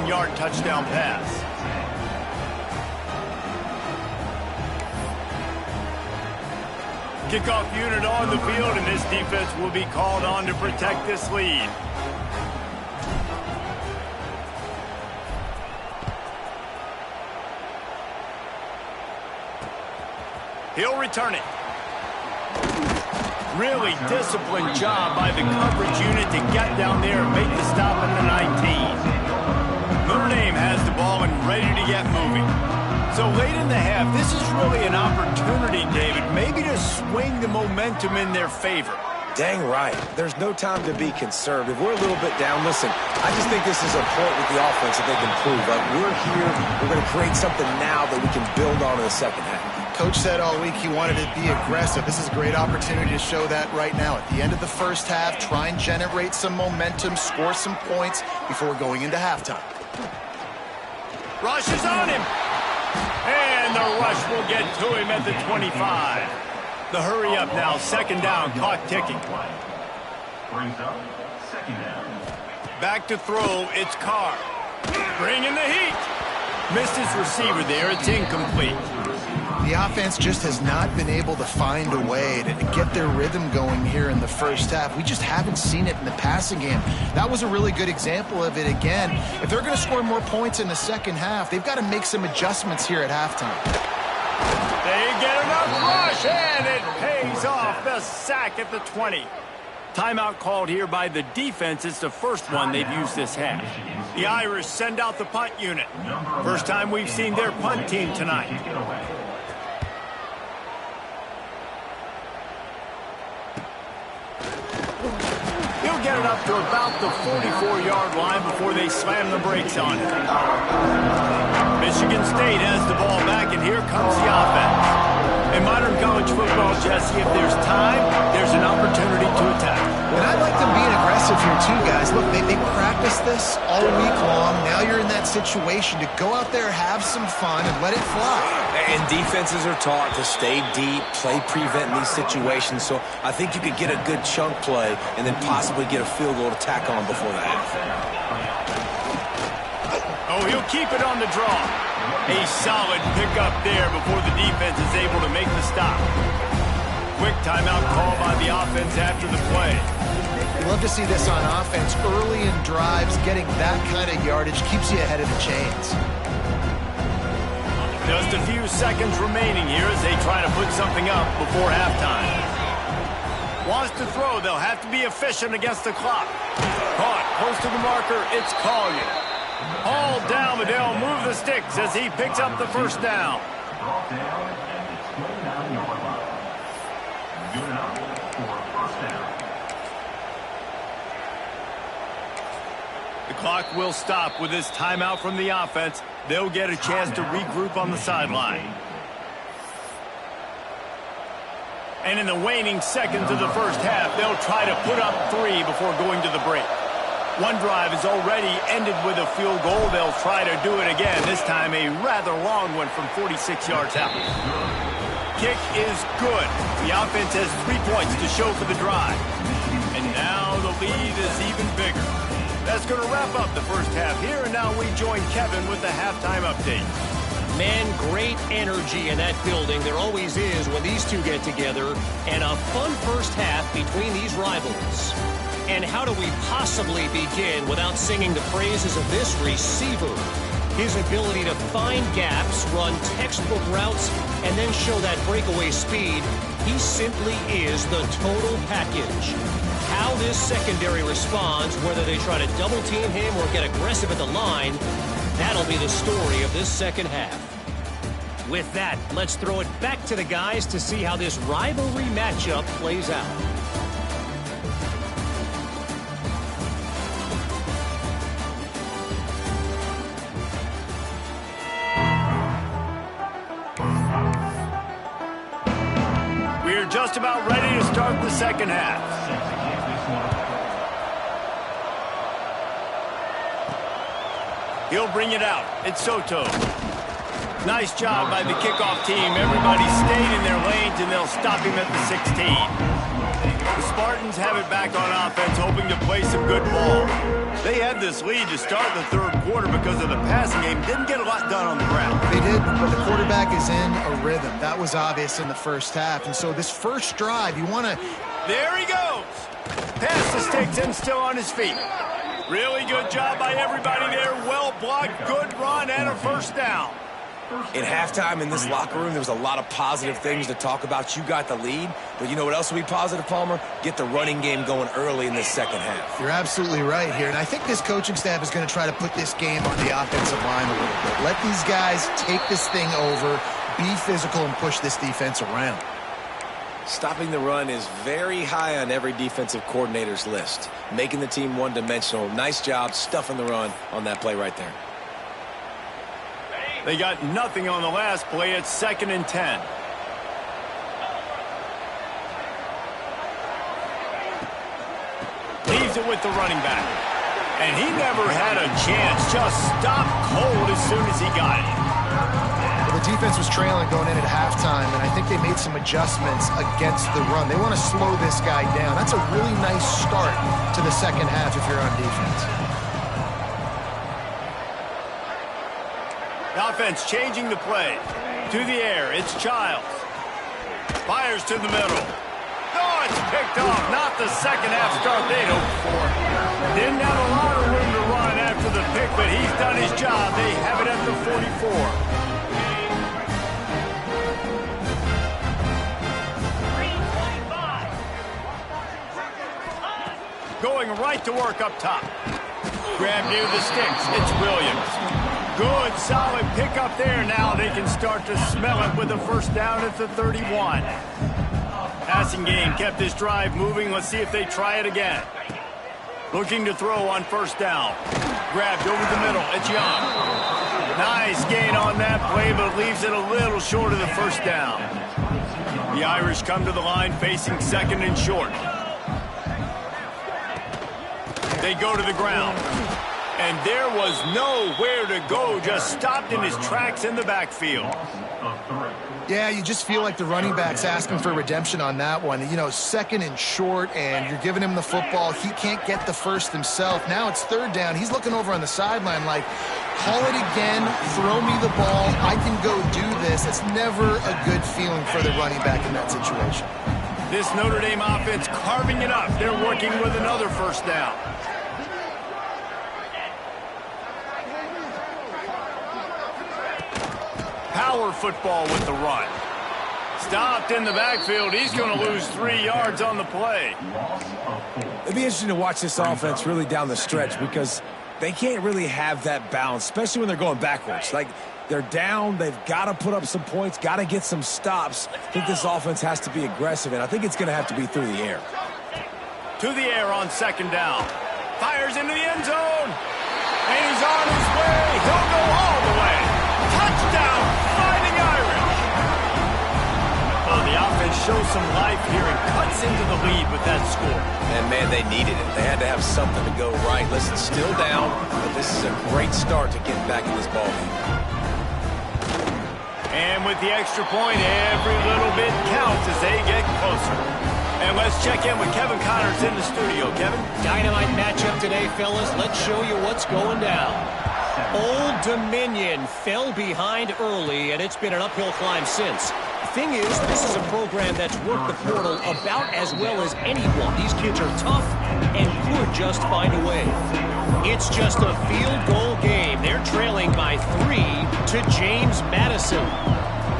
10-yard touchdown pass. Kickoff unit on the field, and this defense will be called on to protect this lead. He'll return it. Really disciplined job by the coverage unit to get down there and make the stop at the 19. Notre Dame has the ball and ready to get moving. So late in the half, this is really an opportunity, David, maybe to swing the momentum in their favor. Dang right. There's no time to be conservative. We're a little bit down. Listen, I just think this is a point with the offense that they can prove. Like, we're here, we're going to create something now that we can build on in the second half. Coach said all week he wanted to be aggressive. This is a great opportunity to show that right now. At the end of the first half, try and generate some momentum, score some points before going into halftime. Rush is on him. And the rush will get to him at the 25. The hurry up now, second down, clock ticking. Brings up second down. Back to throw, it's Carr. Bringing the heat. Missed his receiver there, it's incomplete. The offense just has not been able to find a way to get their rhythm going here in the first half. We just haven't seen it in the passing game. That was a really good example of it again. If they're going to score more points in the second half, they've got to make some adjustments here at halftime. They get enough rush, and it pays off. The sack at the 20. Timeout called here by the defense. It's the first one they've used this half. The Irish send out the punt unit. First time we've seen their punt team tonight. He'll get it up to about the 44-yard line before they slam the brakes on it. Michigan State has the ball back, and here comes the offense. In modern college football, Jesse, if there's time, there's an opportunity to attack. And I like them being aggressive here too, guys. Look, they practiced this all week long. Now you're in that situation to go out there, have some fun, and let it fly. And defenses are taught to stay deep, play prevent in these situations. So I think you could get a good chunk play and then possibly get a field goal to tack on before the half. Oh, he'll keep it on the draw. A solid pickup there before the defense is able to make the stop. Quick timeout call by the offense after the play. You love to see this on offense. Early in drives, getting that kind of yardage keeps you ahead of the chains. Just a few seconds remaining here as they try to put something up before halftime. Wants to throw, they'll have to be efficient against the clock. Caught close to the marker, it's Collier. Hauled down, but they'll move the sticks as he picks up the first down. Brought down at the 29-yard line. Good enough for a first down. The clock will stop with this timeout from the offense. They'll get a chance to regroup on the sideline. And in the waning seconds of the first half, they'll try to put up 3 before going to the break. One drive is already ended with a field goal. They'll try to do it again, this time a rather long one from 46 yards out. Kick is good. The offense has 3 points to show for the drive. And now the lead is even bigger. That's going to wrap up the first half here, and now we join Kevin with the halftime update. Man, great energy in that building. There always is when these two get together. And a fun first half between these rivals. And how do we possibly begin without singing the praises of this receiver? His ability to find gaps, run textbook routes, and then show that breakaway speed. He simply is the total package. How this secondary responds, whether they try to double team him or get aggressive at the line, that'll be the story of this second half. With that, let's throw it back to the guys to see how this rivalry matchup plays out. We're just about ready to start the second half. He'll bring it out. It's Soto. Nice job by the kickoff team. Everybody stayed in their lanes, and they'll stop him at the 16. The Spartans have it back on offense, hoping to play some good ball. They had this lead to start the third quarter because of the passing game. Didn't get a lot done on the ground. They did, but the quarterback is in a rhythm. That was obvious in the first half. And so this first drive, you want to... There he goes. Pass the sticks and still on his feet. Really good job by everybody there. Well blocked, good run, and a first down. In halftime in this locker room, there was a lot of positive things to talk about. You got the lead, but you know what else will be positive, Palmer? Get the running game going early in this second half. You're absolutely right here, and I think this coaching staff is going to try to put this game on the offensive line a little bit. Let these guys take this thing over, be physical, and push this defense around. Stopping the run is very high on every defensive coordinator's list. Making the team one-dimensional. Nice job stuffing the run on that play right there. They got nothing on the last play. It's 2nd and 10. Leaves it with the running back. And he never had a chance. Just stopped cold as soon as he got it. Well, the defense was trailing going in at halftime, and I think they made some adjustments against the run. They want to slow this guy down. That's a really nice start to the second half if you're on defense. The offense changing the play. To the air, it's Childs. Fires to the middle. Oh, it's picked off. Not the second half start they'd hoped for. Didn't have a lot of room to run after the pick, but he's done his job. They have it at the 44. Going right to work up top. Grab near the sticks. It's Williams. Good, solid pickup there. Now they can start to smell it with a first down at the 31. Passing game kept this drive moving. Let's see if they try it again. Looking to throw on first down. Grabbed over the middle. It's Young. Nice gain on that play, but leaves it a little short of the first down. The Irish come to the line facing 2nd and short. They go to the ground. And there was nowhere to go, just stopped in his tracks in the backfield. Yeah, you just feel like the running back's asking for redemption on that one. You know, 2nd and short, and you're giving him the football. He can't get the first himself. Now it's 3rd down. He's looking over on the sideline like, call it again, throw me the ball, I can go do this. It's never a good feeling for the running back in that situation. This Notre Dame offense carving it up. They're working with another first down. Power football with the run. Stopped in the backfield. He's going to lose 3 yards on the play. It'd be interesting to watch this offense really down the stretch because they can't really have that balance, especially when they're going backwards. Like, they're down. They've got to put up some points, got to get some stops. I think this offense has to be aggressive, and I think it's going to have to be through the air. To the air on 2nd down. Fires into the end zone. And he's on his way. He'll go all the way. Touchdown, Fighting Irish. Well, the offense shows some life here and cuts into the lead with that score. And, man, they needed it. They had to have something to go right. Listen, still down, but this is a great start to getting back in this ballgame. And with the extra point, every little bit counts as they get closer. And let's check in with Kevin Connors in the studio. Kevin? Dynamite matchup today, fellas. Let's show you what's going down. Old Dominion fell behind early, and it's been an uphill climb since. The thing is, this is a program that's worked the portal about as well as anyone. These kids are tough and could just find a way. It's just a field goal game. They're trailing by 3 to James Madison.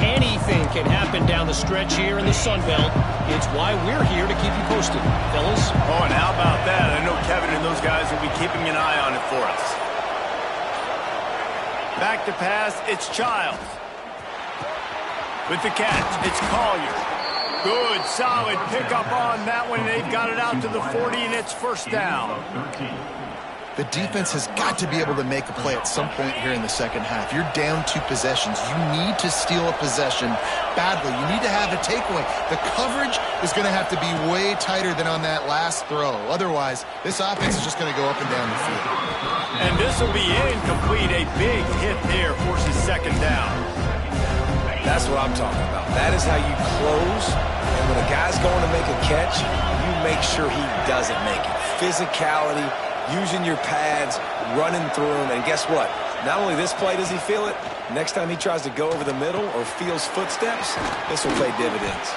Anything can happen down the stretch here in the Sun Belt. It's why we're here to keep you posted, fellas. Oh, and how about that? I know Kevin and those guys will be keeping an eye on it for us. Back to pass, it's Childs. With the catch, it's Collier. Good, solid pickup on that one. They've got it out to the 40, and it's first down. The defense has got to be able to make a play at some point here in the second half. You're down 2 possessions. You need to steal a possession badly. You need to have a takeaway. The coverage is going to have to be way tighter than on that last throw. Otherwise, this offense is just going to go up and down the field. And this will be incomplete. A big hit there forces 2nd down. That's what I'm talking about. That is how you close. And when a guy's going to make a catch, you make sure he doesn't make it. Physicality, using your pads, running through them. And guess what? Not only this play does he feel it, next time he tries to go over the middle or feels footsteps, this will pay dividends.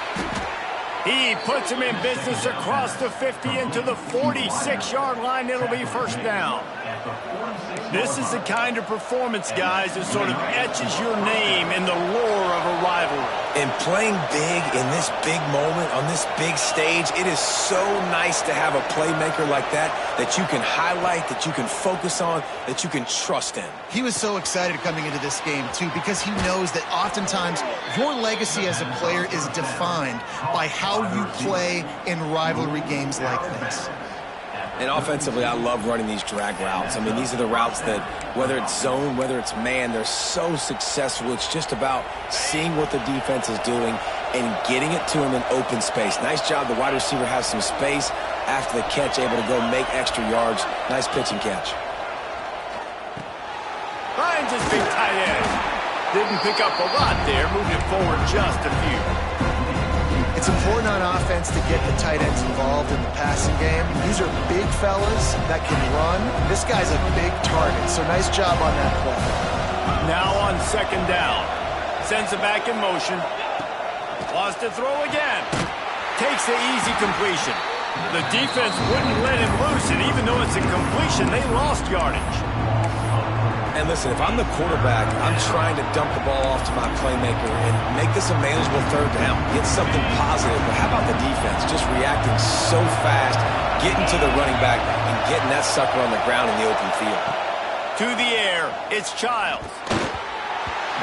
He puts him in business across the 50 into the 46-yard line. It'll be first down. This is the kind of performance, guys, that sort of etches your name in the lore of a rivalry. And playing big in this big moment, on this big stage, it is so nice to have a playmaker like that you can highlight, that you can focus on, that you can trust in. He was so excited coming into this game, too, because he knows that oftentimes your legacy as a player is defined by how you play in rivalry games like this. And offensively, I love running these drag routes. I mean, these are the routes that, whether it's zone, whether it's man, they're so successful. It's just about seeing what the defense is doing and getting it to him in open space. Nice job. The wide receiver has some space after the catch, able to go make extra yards. Nice pitch and catch. Finds his big tight end. Didn't pick up a lot there. Moved it forward just a few. It's important on offense to get the tight ends involved in the passing game. These are big fellas that can run. This guy's a big target, so nice job on that play. Now on second down. Sends it back in motion. Wants to throw again. Takes the easy completion. The defense wouldn't let him loose, and even though it's a completion, they lost yardage. And listen, if I'm the quarterback, I'm trying to dump the ball off to my playmaker and make this a manageable third down. Get something positive. But how about the defense? Just reacting so fast, getting to the running back, and getting that sucker on the ground in the open field. To the air, it's Childs.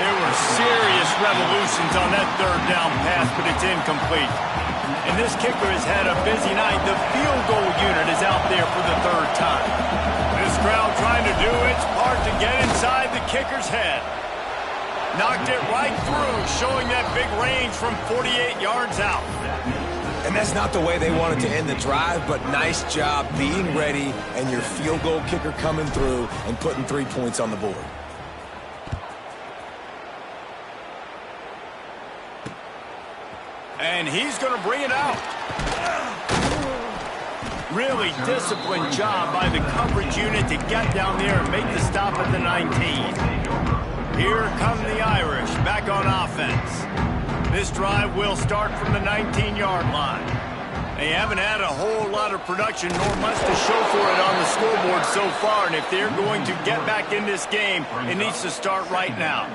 There were serious revolutions on that third down pass, but it's incomplete. And this kicker has had a busy night. The field goal unit is out there for the third time. This crowd trying to do its part to get inside the kicker's head. Knocked it right through, showing that big range from 48 yards out. And that's not the way they wanted to end the drive, but nice job being ready and your field goal kicker coming through and putting 3 points on the board. And he's going to bring it out. Really disciplined job by the coverage unit to get down there and make the stop at the 19. Here come the Irish back on offense. This drive will start from the 19-yard line. They haven't had a whole lot of production nor much to show for it on the scoreboard so far, and if they're going to get back in this game, it needs to start right now.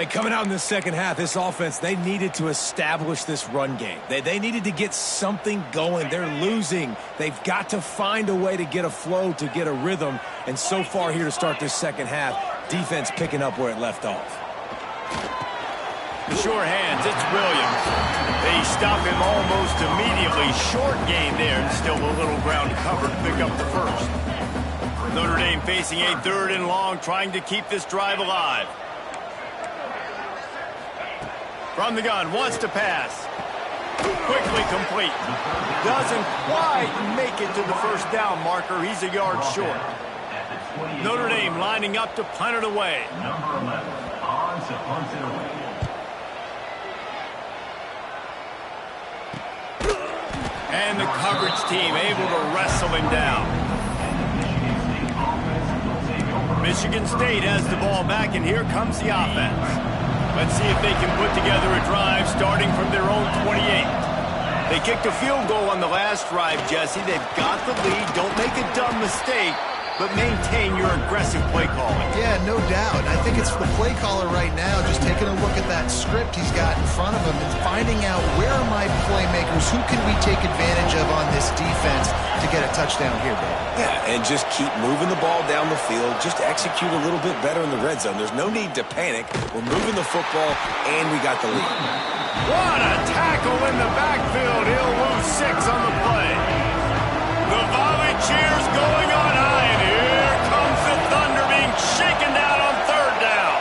And coming out in the second half, this offense, they needed to establish this run game. They needed to get something going. They're losing. They've got to find a way to get a flow, to get a rhythm. And so far here to start this second half, defense picking up where it left off. The sure hands, it's Williams. They stop him almost immediately. Short gain there, and still a little ground cover to pick up the first. Notre Dame facing a third and long, trying to keep this drive alive. From the gun, wants to pass. Quickly complete. Doesn't quite make it to the first down marker. He's a yard short. Notre Dame lining up to punt it away. Number 11 on to punt it away. And the coverage team able to wrestle him down. Michigan State has the ball back, and here comes the offense. Let's see if they can put together a drive starting from their own 28. They kicked a field goal on the last drive, Jesse. They've got the lead. Don't make a dumb mistake, but maintain your aggressive play calling. Yeah, no doubt. I think it's the play caller right now just taking a look at that script he's got in front of him and finding out where are my playmakers, who can we take advantage of on this defense to get a touchdown here, Dave. Yeah, and just keep moving the ball down the field. Just execute a little bit better in the red zone. There's no need to panic. We're moving the football, and we got the lead. What a tackle in the backfield. He'll lose 6 on the play. The volley cheers going on high, and here comes the Thunder being shaken down on third down.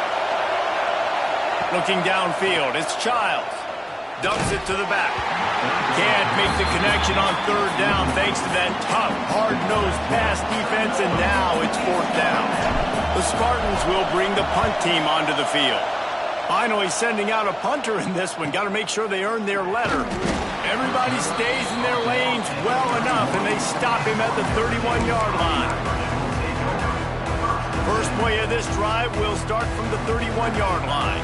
Looking downfield, it's Childs. Dumps it to the back. Can't make the connection on third down thanks to that tough, hard-nosed pass defense, and now it's fourth down. The Spartans will bring the punt team onto the field. Finally sending out a punter in this one. Got to make sure they earn their letter. Everybody stays in their lanes well enough, and they stop him at the 31-yard line. First play of this drive will start from the 31-yard line.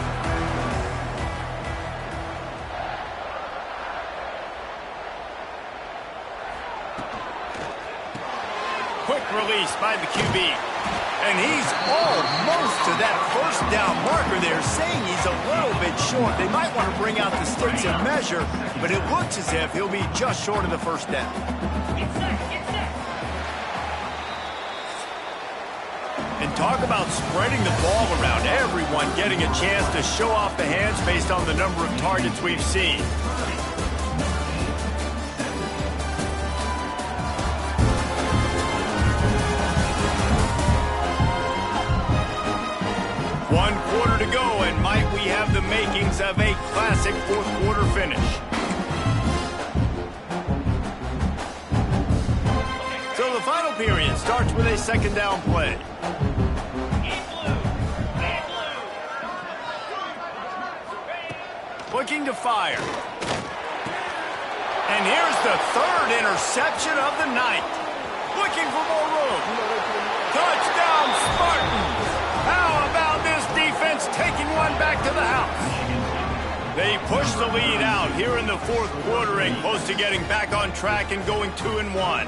Quick release by the QB. And he's almost to that first down marker there, saying he's a little bit short. They might want to bring out the sticks and measure, but it looks as if he'll be just short of the first down. And talk about spreading the ball around. Everyone getting a chance to show off the hands based on the number of targets we've seen. One quarter to go, and might we have the makings of a classic fourth quarter finish. So the final period starts with a second down play. Looking to fire. And here's the third interception of the night. Looking for more room. Touchdown, Spartans! How about this defense taking one back to the house? They push the lead out here in the fourth quarter and close to getting back on track and going 2-1.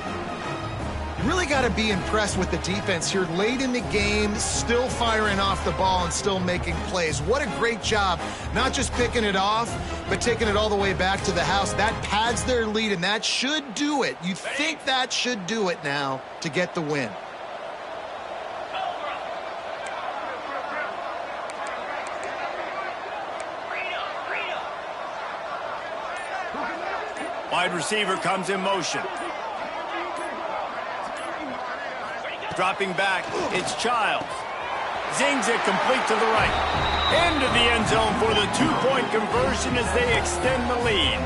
You really got to be impressed with the defense here late in the game, still firing off the ball and still making plays. What a great job, not just picking it off, but taking it all the way back to the house. That pads their lead, and that should do it. You think that should do it now to get the win. Wide receiver comes in motion. Dropping back, it's Childs. Zings it complete to the right. Into the end zone for the two-point conversion as they extend the lead.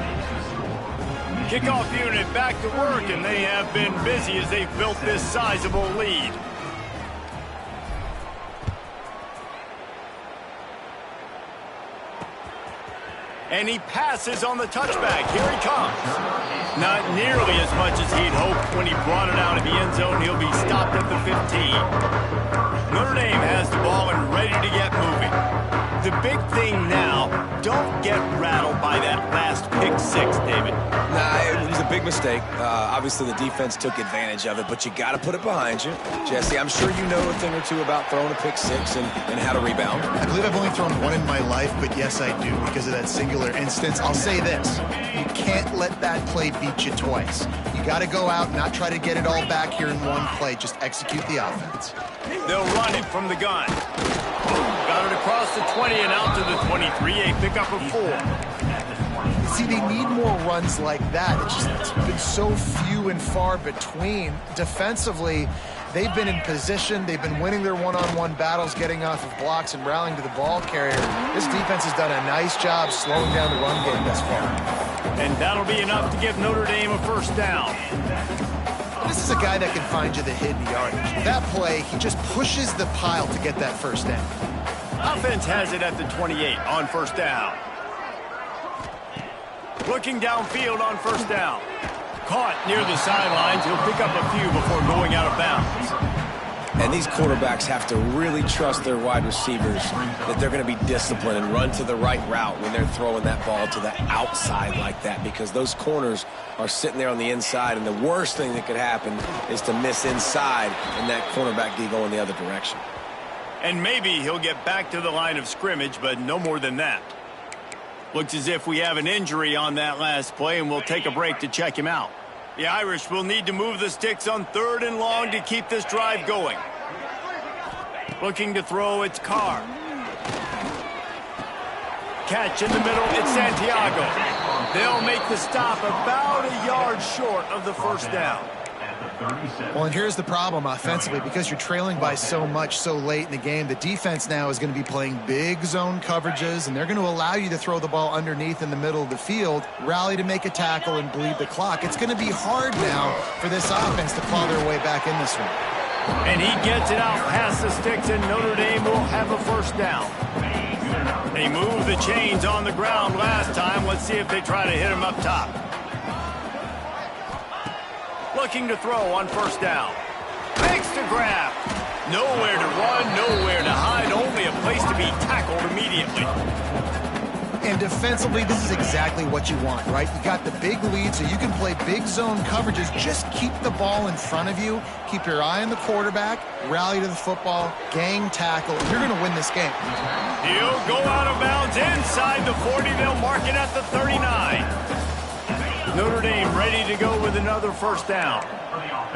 Kickoff unit back to work, and they have been busy as they've built this sizable lead. And he passes on the touchback. Here he comes. Not nearly as much as he'd hoped when he brought it out of the end zone. He'll be stopped at the 15. Notre Dame has the ball and ready to get moving. The big thing now, don't get rattled by that last pick six, David. Nah, it was a big mistake. Obviously, the defense took advantage of it, but you got to put it behind you. Jesse, I'm sure you know a thing or two about throwing a pick six and how to rebound. I believe I've only thrown one in my life, but yes, I do because of that singular instance. I'll say this. You can't let that play beat you twice. You got to go out and not try to get it all back here in one play. Just execute the offense. They'll run it from the gun. Got it across the 20 and out to the 23, a pickup of 4. See, they need more runs like that. It's been so few and far between. Defensively, they've been in position. They've been winning their one-on-one battles, getting off of blocks and rallying to the ball carrier. This defense has done a nice job slowing down the run game thus far. And that'll be enough to give Notre Dame a first down. This is a guy that can find you the hidden yardage. That play, he just pushes the pile to get that first down. Offense has it at the 28 on first down. Looking downfield on first down. Caught near the sidelines. He'll pick up a few before going out of bounds. And these quarterbacks have to really trust their wide receivers that they're going to be disciplined and run to the right route when they're throwing that ball to the outside like that, because those corners are sitting there on the inside, and the worst thing that could happen is to miss inside and that cornerback D go in the other direction. And maybe he'll get back to the line of scrimmage, but no more than that. Looks as if we have an injury on that last play, and we'll take a break to check him out. The Irish will need to move the sticks on 3rd and long to keep this drive going. Looking to throw, it's Carr. Catch in the middle, it's Santiago. They'll make the stop about a yard short of the first down. Well, and here's the problem offensively. Because you're trailing by so much so late in the game, the defense now is going to be playing big zone coverages, and they're going to allow you to throw the ball underneath in the middle of the field, rally to make a tackle, and bleed the clock. It's going to be hard now for this offense to claw their way back in this one. And he gets it out past the sticks, and Notre Dame will have a first down. They moved the chains on the ground last time. Let's see if they try to hit him up top. Looking to throw on first down. Makes the grab. Nowhere to run, nowhere to hide, only a place to be tackled immediately. And defensively, this is exactly what you want, right? You got the big lead, so you can play big zone coverages. Just keep the ball in front of you. Keep your eye on the quarterback. Rally to the football. Gang tackle. You're going to win this game. He'll go out of bounds inside the 40. They'll mark it at the 39. Notre Dame ready to go with another first down.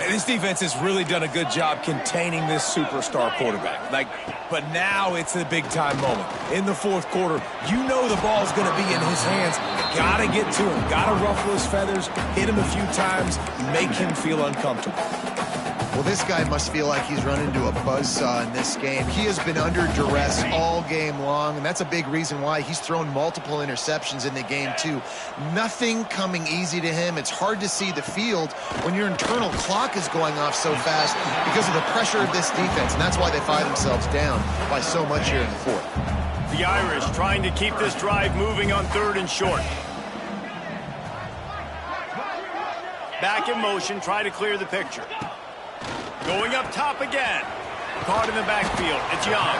And this defense has really done a good job containing this superstar quarterback. But now it's a big-time moment. In the fourth quarter, you know the ball's going to be in his hands. Got to get to him. Got to ruffle his feathers, hit him a few times, make him feel uncomfortable. Well, this guy must feel like he's run into a buzzsaw in this game. He has been under duress all game long, and that's a big reason why he's thrown multiple interceptions in the game, too. Nothing coming easy to him. It's hard to see the field when your internal clock is going off so fast because of the pressure of this defense, and that's why they find themselves down by so much here in the fourth. The Irish trying to keep this drive moving on 3rd and short. Back in motion, try to clear the picture. Going up top again. Caught in the backfield. It's Young.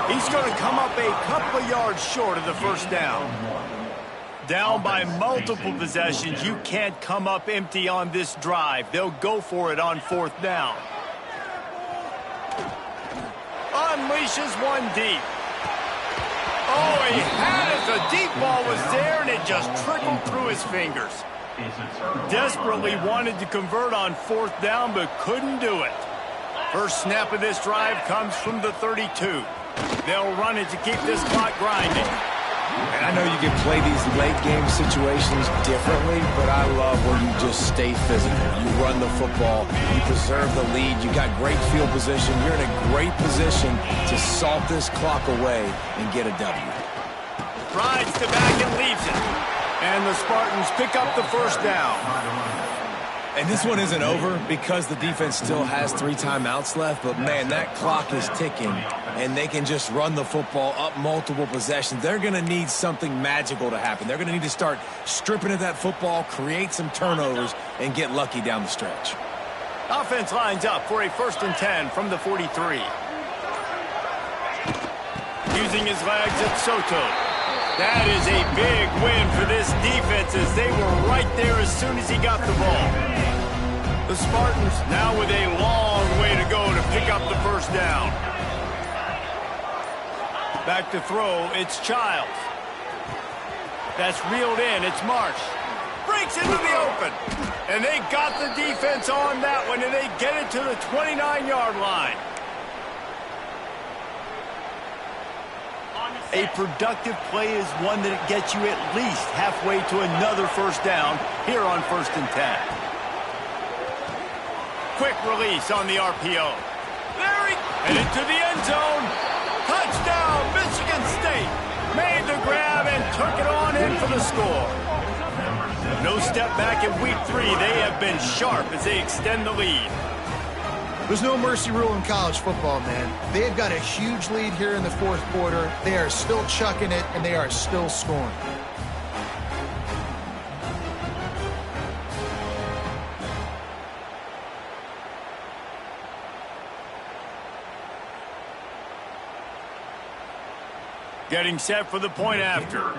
He's going to come up a couple of yards short of the first down. Down by multiple possessions. You can't come up empty on this drive. They'll go for it on 4th down. Unleashes one deep. Oh, he had it. The deep ball was there, and it just trickled through his fingers. Desperately wanted to convert on 4th down, but couldn't do it. First snap of this drive comes from the 32. They'll run it to keep this clock grinding. And I know you can play these late-game situations differently, but I love when you just stay physical. You run the football. You preserve the lead. You got great field position. You're in a great position to salt this clock away and get a W. Rides the back and leaves it. And the Spartans pick up the first down. And this one isn't over because the defense still has 3 timeouts left. But, man, that clock is ticking, and they can just run the football up multiple possessions. They're going to need something magical to happen. They're going to need to start stripping at that football, create some turnovers, and get lucky down the stretch. Offense lines up for a 1st and 10 from the 43. Using his legs at Soto. That is a big win for this defense as they were right there as soon as he got the ball. The Spartans now with a long way to go to pick up the first down. Back to throw, it's Childs. That's reeled in, it's Marsh. Breaks into the open. And they got the defense on that one, and they get it to the 29-yard line. A productive play is one that gets you at least halfway to another first down here on 1st and 10. Quick release on the RPO. There he and into the end zone. Touchdown, Michigan State. Made the grab and took it on in for the score. No step back in week 3. They have been sharp as they extend the lead. There's no mercy rule in college football, man. They've got a huge lead here in the fourth quarter. They are still chucking it, and they are still scoring. Getting set for the point after.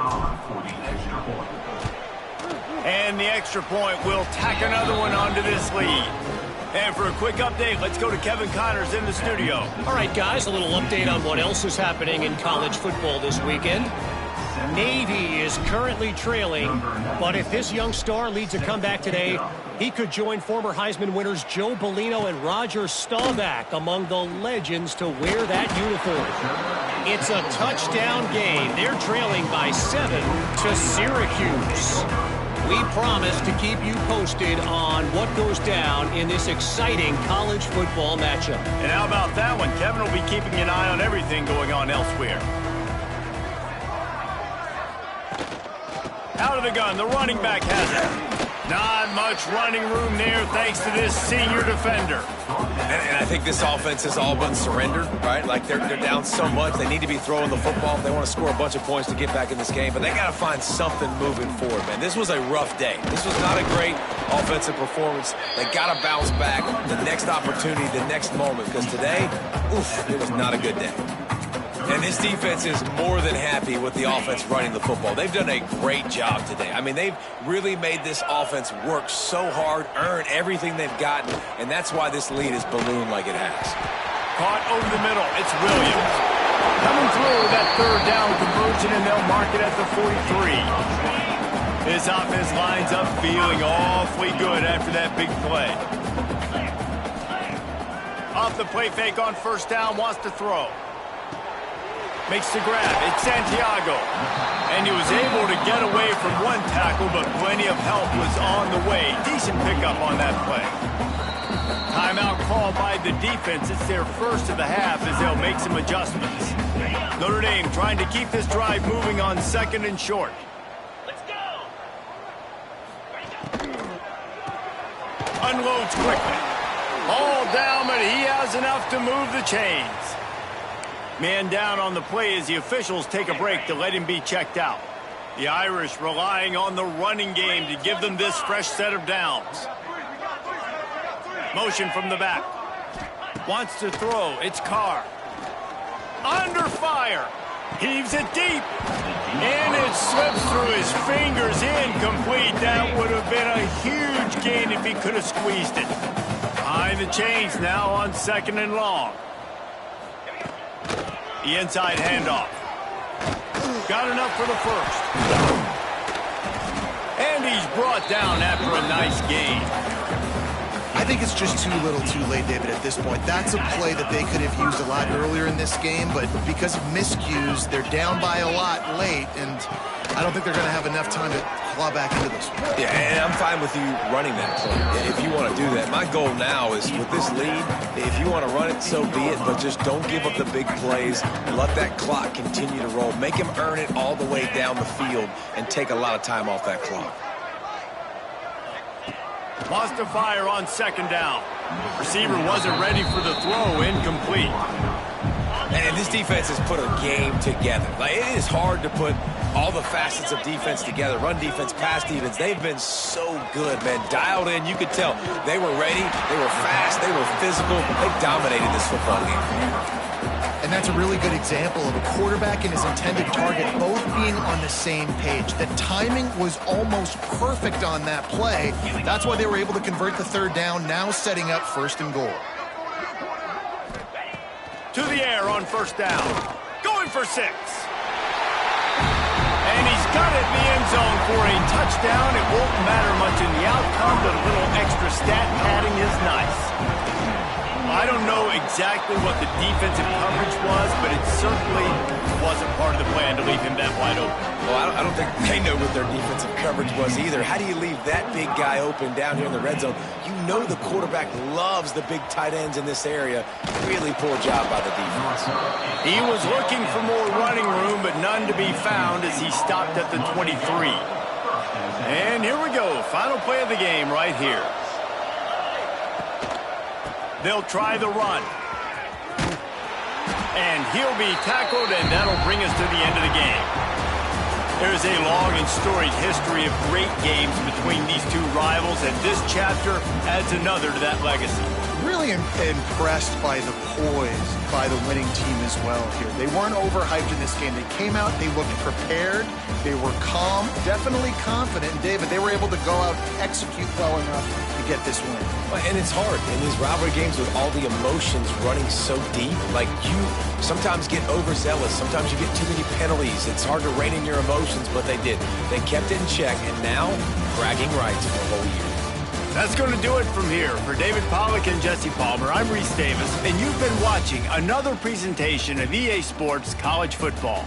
And the extra point will tack another one onto this lead. And for a quick update, let's go to Kevin Connors in the studio. All right, guys, a little update on what else is happening in college football this weekend. Navy is currently trailing, but if this young star leads a comeback today, he could join former Heisman winners Joe Bellino and Roger Staubach among the legends to wear that uniform. It's a touchdown game. They're trailing by 7 to Syracuse. We promise to keep you posted on what goes down in this exciting college football matchup. And how about that one? Kevin will be keeping an eye on everything going on elsewhere. Out of the gun, the running back has it. Not much running room there thanks to this senior defender. And I think this offense is all but surrendered, right? Like they're down so much. They need to be throwing the football if they want to score a bunch of points to get back in this game. But they got to find something moving forward, man. This was a rough day. This was not a great offensive performance. They got to bounce back the next opportunity, the next moment. Because today, it was not a good day. And this defense is more than happy with the offense running the football. They've done a great job today. I mean, they've really made this offense work so hard, earn everything they've gotten, and that's why this lead is ballooned like it has. Caught over the middle. It's Williams. Coming through that third down conversion, and they'll mark it at the 43. This offense lines up feeling awfully good after that big play. Off the play fake on first down, wants to throw. Makes the grab. It's Santiago. And he was able to get away from one tackle, but plenty of help was on the way. Decent pickup on that play. Timeout called by the defense. It's their first of the half as they'll make some adjustments. Notre Dame trying to keep this drive moving on second and short. Let's go. Unloads quickly. All down, but he has enough to move the chains. Man down on the play as the officials take a break to let him be checked out. The Irish relying on the running game to give them this fresh set of downs. Motion from the back. Wants to throw. It's Carr. Under fire. Heaves it deep. And it slips through his fingers. Incomplete. That would have been a huge gain if he could have squeezed it. Behind the chains now on second and long. The inside handoff. Got enough for the first. And he's brought down after a nice gain. I think it's just too little too late, David, at this point. That's a play that they could have used a lot earlier in this game, but because of miscues, they're down by a lot late, and I don't think they're going to have enough time to claw back into this one. Yeah, and I'm fine with you running that play if you want to do that. My goal now is with this lead, if you want to run it, so be it, but just don't give up the big plays. Let that clock continue to roll. Make him earn it all the way down the field and take a lot of time off that clock. Lost to fire on second down. Receiver wasn't ready for the throw. Incomplete. And this defense has put a game together. Like, it is hard to put all the facets of defense together. Run defense, pass defense. They've been so good, man. Dialed in. You could tell they were ready. They were fast. They were physical. They dominated this football game. And that's a really good example of a quarterback and his intended target both being on the same page. The timing was almost perfect on that play. That's why they were able to convert the third down, now setting up first and goal. To the air on first down. Going for 6. And he's got it in the end zone for a touchdown. It won't matter much in the outcome, but a little extra stat padding is nice. I don't know exactly what the defensive coverage was, but it certainly wasn't part of the plan to leave him that wide open. Well, I don't think they know what their defensive coverage was either. How do you leave that big guy open down here in the red zone? You know the quarterback loves the big tight ends in this area. Really poor job by the defense. He was looking for more running room, but none to be found as he stopped at the 23. And here we go. Final play of the game right here. They'll try the run. And he'll be tackled, and that'll bring us to the end of the game. There's a long and storied history of great games between these two rivals, and this chapter adds another to that legacy. Really impressed by the poise by the winning team as well here. They weren't overhyped in this game. They came out, they looked prepared, they were calm, definitely confident. And David, they were able to go out and execute well enough to get this win. And it's hard in these rivalry games with all the emotions running so deep. Like, you sometimes get overzealous. Sometimes you get too many penalties. It's hard to rein in your emotions, but they did. They kept it in check, and now bragging rights for a whole year. That's going to do it from here. For David Pollack and Jesse Palmer, I'm Reese Davis, and you've been watching another presentation of EA Sports College Football.